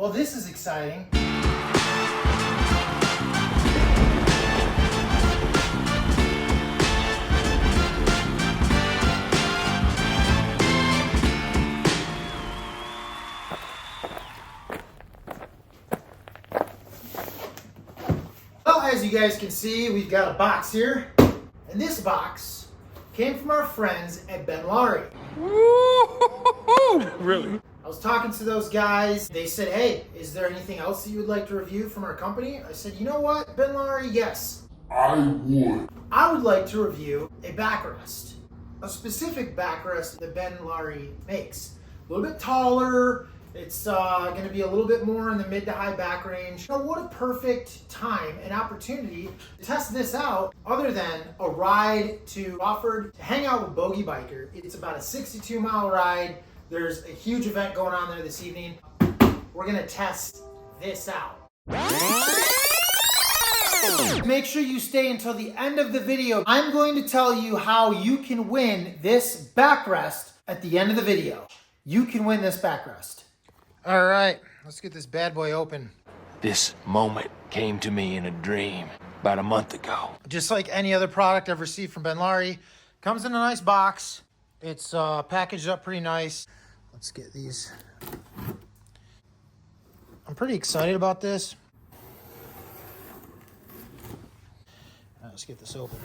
Well, this is exciting. Well, as you guys can see, we've got a box here. And this box came from our friends at BENLARI. Really? I was talking to those guys. They said, hey, is there anything else that you would like to review from our company? I said, you know what, BENLARI, yes. I would like to review a backrest. A specific backrest that BENLARI makes. A little bit taller. It's going to be a little bit more in the mid to high back range. You know, what a perfect time and opportunity to test this out other than a ride to Crawford to hang out with Bogey Biker. It's about a 62-mile ride. There's a huge event going on there this evening. We're going to test this out. Make sure you stay until the end of the video. I'm going to tell you how you can win this backrest at the end of the video. You can win this backrest. All right, let's get this bad boy open. This moment came to me in a dream about a month ago. Just like any other product I've received from BENLARI, comes in a nice box. It's packaged up pretty nice. Let's get these. I'm pretty excited about this. All right, let's get this open.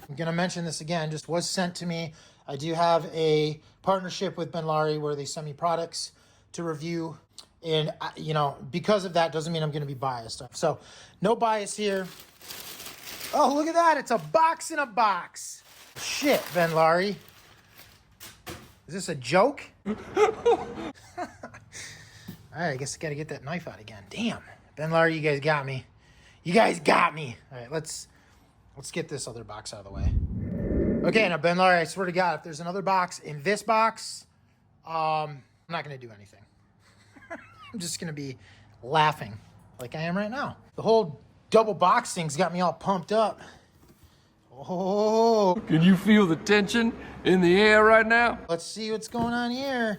I'm gonna mention this again, just was sent to me. I do have a partnership with BENLARI where they send me products to review, and you know, because of that doesn't mean I'm going to be biased. So no bias here. Oh, look at that, it's a box in a box. Shit, BENLARI, is this a joke? All right, I guess I got to get that knife out again. Damn, BENLARI, you guys got me. You guys got me. All right, let's get this other box out of the way. Okay, now BENLARI, I swear to God, if there's another box in this box, I'm not going to do anything. I'm just going to be laughing like I am right now. The whole double box thing's got me all pumped up. Oh. Can you feel the tension in the air right now? Let's see what's going on here.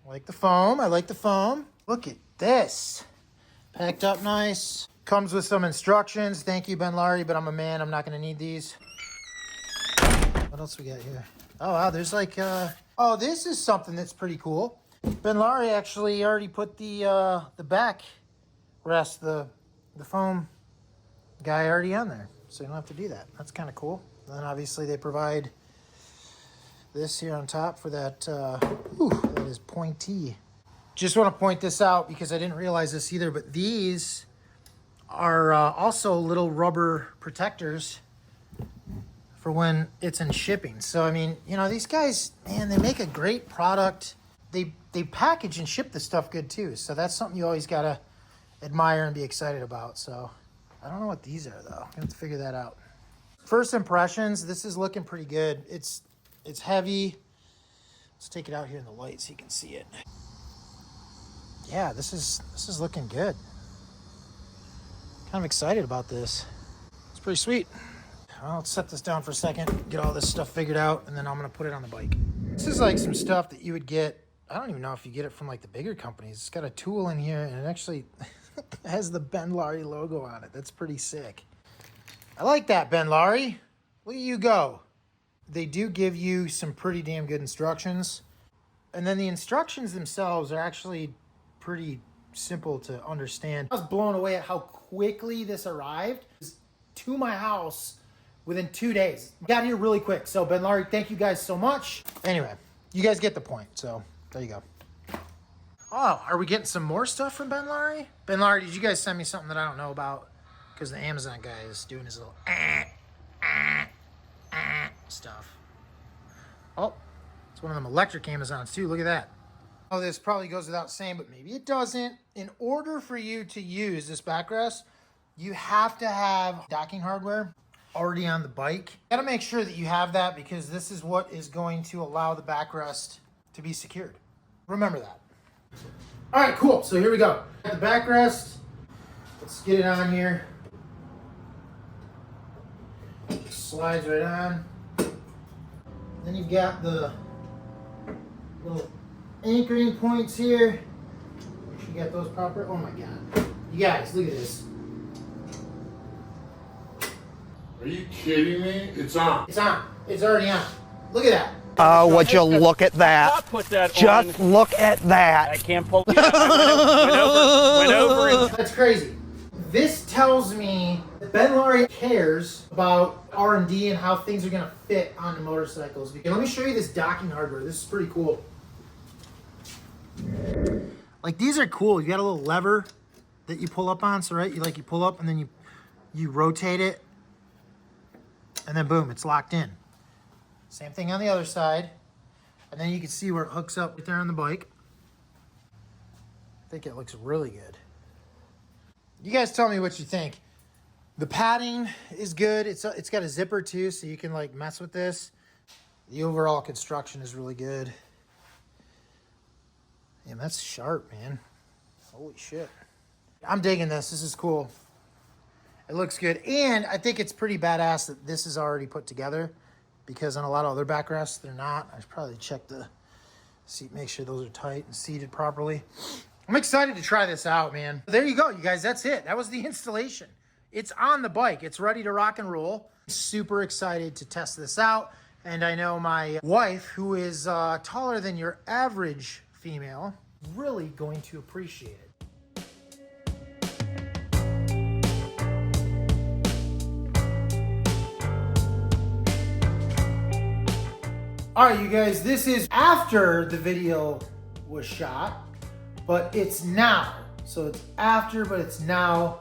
I like the foam. I like the foam. Look at this. Packed up nice. Comes with some instructions. Thank you, BENLARI, but I'm a man. I'm not going to need these. What else we got here? Oh, wow, there's like, oh, this is something that's pretty cool. BENLARI actually already put the back rest, the foam guy already on there. So you don't have to do that. That's kind of cool. And then obviously they provide this here on top for that, ooh, that is pointy. Just want to point this out because I didn't realize this either, but these are also little rubber protectors for when it's in shipping. So, I mean, you know, these guys, man, they make a great product. They package and ship the stuff good too. So that's something you always gotta admire and be excited about. So I don't know what these are though. I have to figure that out. First impressions, this is looking pretty good. It's heavy. Let's take it out here in the light so you can see it. Yeah, this is looking good. Kind of excited about this. It's pretty sweet. Well, let's set this down for a second, get all this stuff figured out, and then I'm gonna put it on the bike. This is like some stuff that you would get, I don't even know if you get it from like the bigger companies. It's got a tool in here and it actually has the BENLARI logo on it. That's pretty sick. I like that, BENLARI. Look at you go. They do give you some pretty damn good instructions. And then the instructions themselves are actually pretty simple to understand. I was blown away at how quickly this arrived to my house within 2 days. Got here really quick. So BENLARI, thank you guys so much. Anyway, you guys get the point. So there you go. Oh, are we getting some more stuff from BENLARI? BENLARI, did you guys send me something that I don't know about? Because the Amazon guy is doing his little stuff. Oh, it's one of them electric Amazons too. Look at that. Oh, this probably goes without saying, but maybe it doesn't. In order for you to use this backrest, you have to have docking hardware already on the bike. You gotta make sure that you have that because this is what is going to allow the backrest to be secured. Remember that. All right, cool. So here we go. Got the backrest. Let's get it on here. Slides right on. Then you've got the little anchoring points here. You got those proper? Oh my God. You guys, look at this. Are you kidding me? It's on. It's on. It's already on. Look at that. Would you look at that? I'll put that Just on. look at that. I can't pull. Yeah, I went over. That's crazy. This tells me that BENLARI cares about R&D and how things are going to fit onto motorcycles. Let me show you this docking hardware. This is pretty cool. Like, these are cool. You got a little lever that you pull up on. So, right, you pull up and then you rotate it. And then boom, it's locked in. Same thing on the other side. And then you can see where it hooks up right there on the bike. I think it looks really good. You guys tell me what you think. The padding is good. It's got a zipper too, so you can like mess with this. The overall construction is really good. Damn, that's sharp, man. Holy shit. I'm digging this. This is cool. It looks good. And I think it's pretty badass that this is already put together, because on a lot of other backrests, they're not. I should probably check the seat, make sure those are tight and seated properly. I'm excited to try this out, man. There you go, you guys. That's it. That was the installation. It's on the bike. It's ready to rock and roll. Super excited to test this out. And I know my wife, who is taller than your average female, really going to appreciate it. All right, you guys, this is after the video was shot, but it's now. So it's after, but it's now.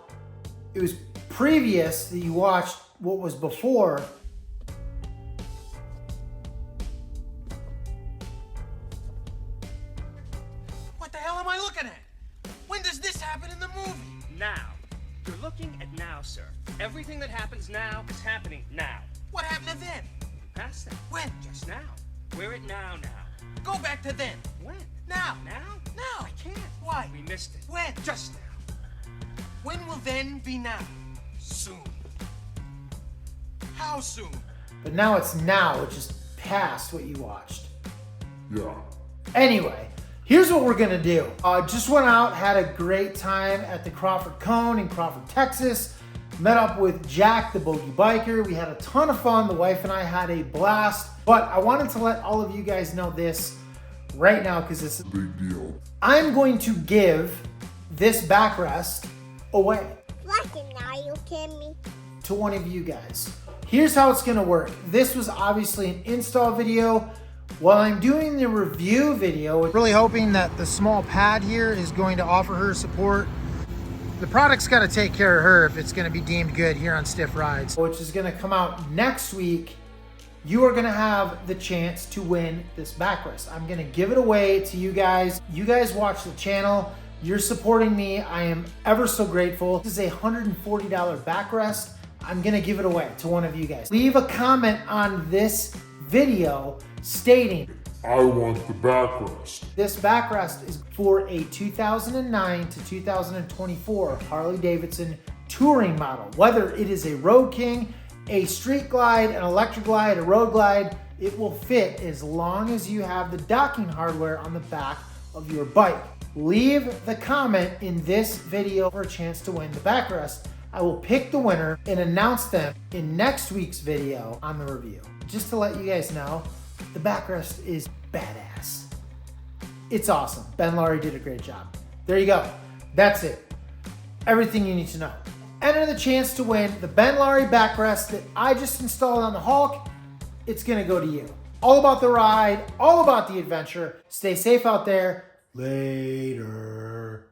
It was previous that you watched what was before. What the hell am I looking at? When does this happen in the movie? Now. You're looking at now, sir. Everything that happens now is happening now. What happened to then? Past that. When? Just now. We're at now. Go back to then. When? Now. Now? Now. I can't. Why? We missed it. When? Just now. When will then be now? Soon. How soon? But now it's now, which is past what you watched. Yeah. Anyway, here's what we're gonna do. Just went out, had a great time at the Crawford Cone in Crawford, Texas. Met up with Jack, the bogey biker. We had a ton of fun. The wife and I had a blast. But I wanted to let all of you guys know this right now, because it's a Big deal. I'm going to give this backrest away. Fucking are you kidding me? To one of you guys. Here's how it's gonna work. This was obviously an install video. While I'm doing the review video, really hoping that the small pad here is going to offer her support. The product's gotta take care of her if it's gonna be deemed good here on Stiff Rides, which is gonna come out next week. You are gonna have the chance to win this backrest. I'm gonna give it away to you guys. You guys watch the channel. You're supporting me. I am ever so grateful. This is a $140 backrest. I'm gonna give it away to one of you guys. Leave a comment on this video stating, I want the backrest. this backrest is for a 2009 to 2024 Harley Davidson touring model. Whether it is a roadking, a streetglide, an electraglide, a roadglide, it will fit as long as you have the docking hardware on the back of your bike. Leave the comment in this video for a chance to win the backrest. I will pick the winner and announce them in next week's video on the review. Just to let you guys know, the backrest is badass. It's awesome. BENLARI did a great job. There you go. That's it. Everything you need to know. Enter the chance to win the BENLARI backrest that I just installed on the Hulk. It's gonna go to you. All about the ride, all about the adventure. Stay safe out there. Later.